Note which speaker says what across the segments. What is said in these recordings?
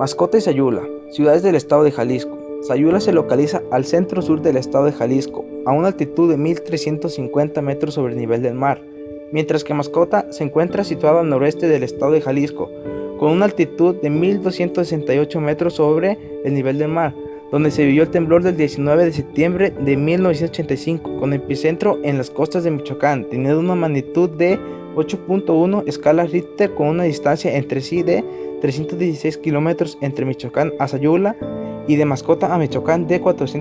Speaker 1: Mascota y Sayula, ciudades del estado de Jalisco. Sayula se localiza al centro-sur del estado de Jalisco, a una altitud de 1350 metros sobre el nivel del mar, mientras que Mascota se encuentra situada al noreste del estado de Jalisco, con una altitud de 1268 metros sobre el nivel del mar, donde se vivió el temblor del 19 de septiembre de 1985, con epicentro en las costas de Michoacán, teniendo una magnitud de 8.1 escala Richter, con una distancia entre sí de 316 kilómetros entre Michoacán a Sayula y de Mascota a Michoacán de 400.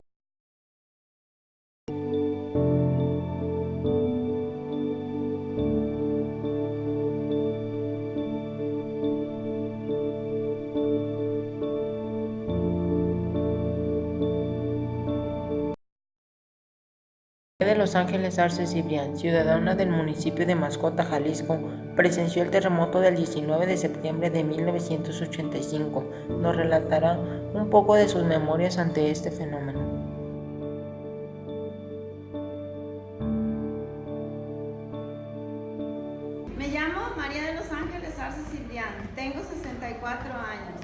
Speaker 2: De Los Ángeles Arce Cibrián, ciudadana del municipio de Mascota, Jalisco, presenció el terremoto del 19 de septiembre de 1985. Nos relatará un poco de sus memorias ante este fenómeno.
Speaker 3: Me llamo María de Los Ángeles Arce Cibrián, tengo 64 años.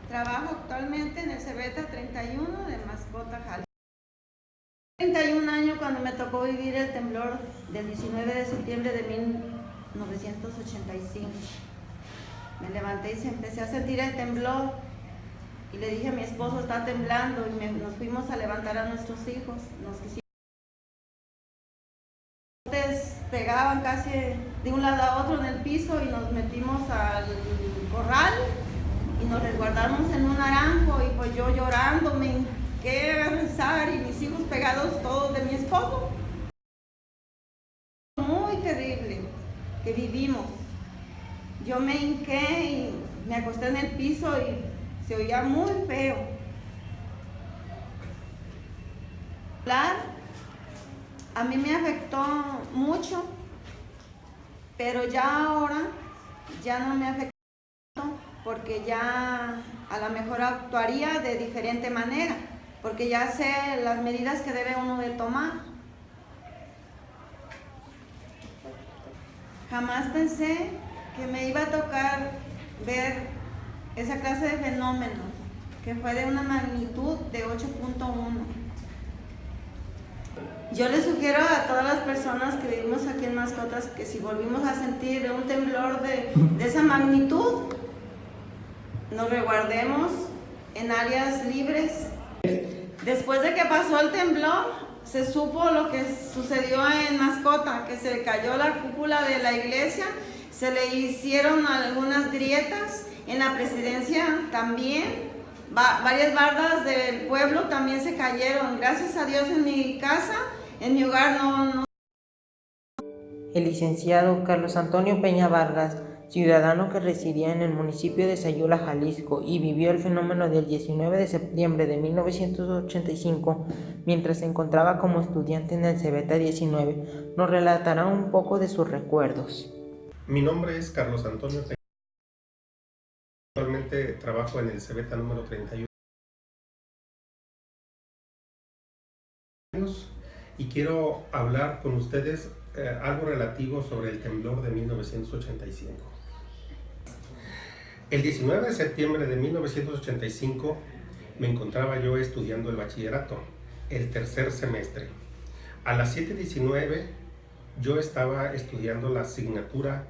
Speaker 3: Trabajo actualmente en el Cebeta 31 de Mascota, Jalisco. 31 años cuando me tocó vivir el temblor del 19 de septiembre de 1985. Me levanté y empecé a sentir el temblor y le dije a mi esposo, está temblando, y nos fuimos a levantar a nuestros hijos. Nos pegaban casi de un lado a otro en el piso y nos metimos al corral y nos resguardamos en un naranjo, y pues yo llorando me hinqué a rezar y mis hijos pegados todos de mi esposo. Muy terrible que vivimos. Yo me hinqué y me acosté en el piso y se oía muy feo. A mí me afectó mucho, pero ya ahora ya no me afecta porque ya a lo mejor actuaría de diferente manera, porque ya sé las medidas que debe uno de tomar. Jamás pensé que me iba a tocar ver esa clase de fenómeno, que fue de una magnitud de 8.1. Yo les sugiero a todas las personas que vivimos aquí en Mascotas que si volvimos a sentir un temblor de esa magnitud, nos resguardemos en áreas libres. Después de que pasó el temblor, se supo lo que sucedió en Mascota, que se cayó la cúpula de la iglesia, se le hicieron algunas grietas, en la presidencia también, varias bardas del pueblo también se cayeron. Gracias a Dios en mi casa, en mi hogar no.
Speaker 2: El licenciado Carlos Antonio Peña Vargas, ciudadano que residía en el municipio de Sayula, Jalisco, y vivió el fenómeno del 19 de septiembre de 1985 mientras se encontraba como estudiante en el Cebeta 19, nos relatará un poco de sus recuerdos.
Speaker 4: Mi nombre es Carlos Antonio Peña. Actualmente trabajo en el Cebeta número 31 y quiero hablar con ustedes algo relativo sobre el temblor de 1985. El 19 de septiembre de 1985 me encontraba yo estudiando el bachillerato, el tercer semestre. A las 7:19 yo estaba estudiando la asignatura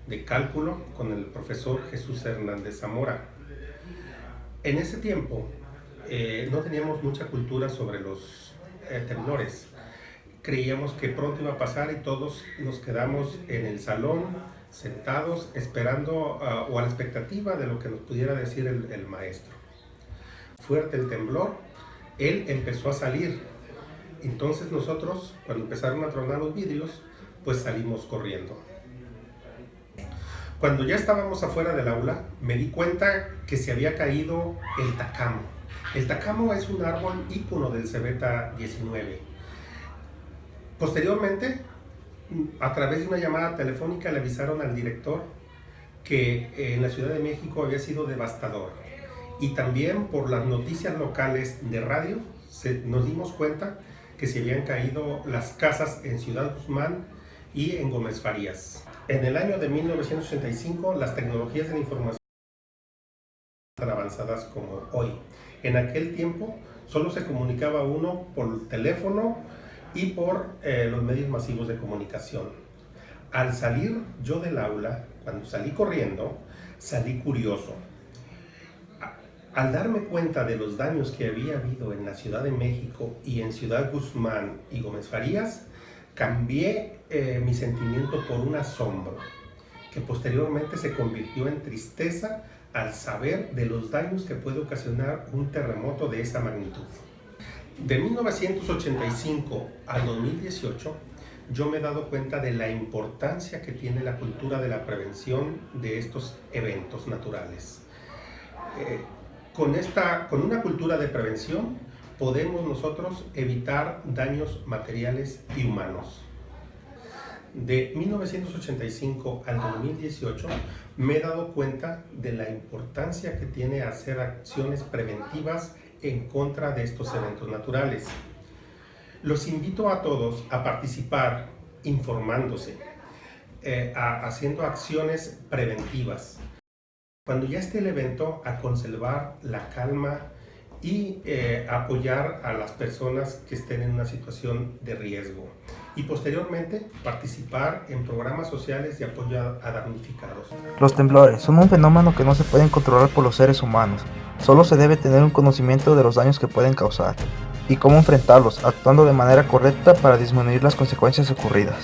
Speaker 4: de cálculo con el profesor Jesús Hernández Zamora. En ese tiempo no teníamos mucha cultura sobre los temblores. Creíamos que pronto iba a pasar y todos nos quedamos en el salón sentados esperando o a la expectativa de lo que nos pudiera decir el maestro. Fuerte el temblor, él empezó a salir. Entonces nosotros, cuando empezaron a tronar los vidrios, pues salimos corriendo. Cuando ya estábamos afuera del aula, me di cuenta que se había caído el tacamo. El tacamo es un árbol ícono del Cebeta 19. Posteriormente, a través de una llamada telefónica le avisaron al director que en la Ciudad de México había sido devastador. Y también por las noticias locales de radio nos dimos cuenta que se habían caído las casas en Ciudad Guzmán y en Gómez Farías. En el año de 1985 las tecnologías de la información no eran tan avanzadas como hoy. En aquel tiempo solo se comunicaba uno por teléfono y por los medios masivos de comunicación. Al salir yo del aula, cuando salí corriendo, salí curioso. Al darme cuenta de los daños que había habido en la Ciudad de México y en Ciudad Guzmán y Gómez Farías, cambié mi sentimiento por un asombro, que posteriormente se convirtió en tristeza al saber de los daños que puede ocasionar un terremoto de esa magnitud. De 1985 al 2018, yo me he dado cuenta de la importancia que tiene la cultura de la prevención de estos eventos naturales. Con una cultura de prevención podemos nosotros evitar daños materiales y humanos. De 1985 al 2018 me he dado cuenta de la importancia que tiene hacer acciones preventivas en contra de estos eventos naturales. Los invito a todos a participar informándose, haciendo acciones preventivas. Cuando ya esté el evento, a conservar la calma y apoyar a las personas que estén en una situación de riesgo. Y posteriormente participar en programas sociales de apoyo a damnificados.
Speaker 1: Los temblores son un fenómeno que no se pueden controlar por los seres humanos. Solo se debe tener un conocimiento de los daños que pueden causar y cómo enfrentarlos, actuando de manera correcta para disminuir las consecuencias ocurridas.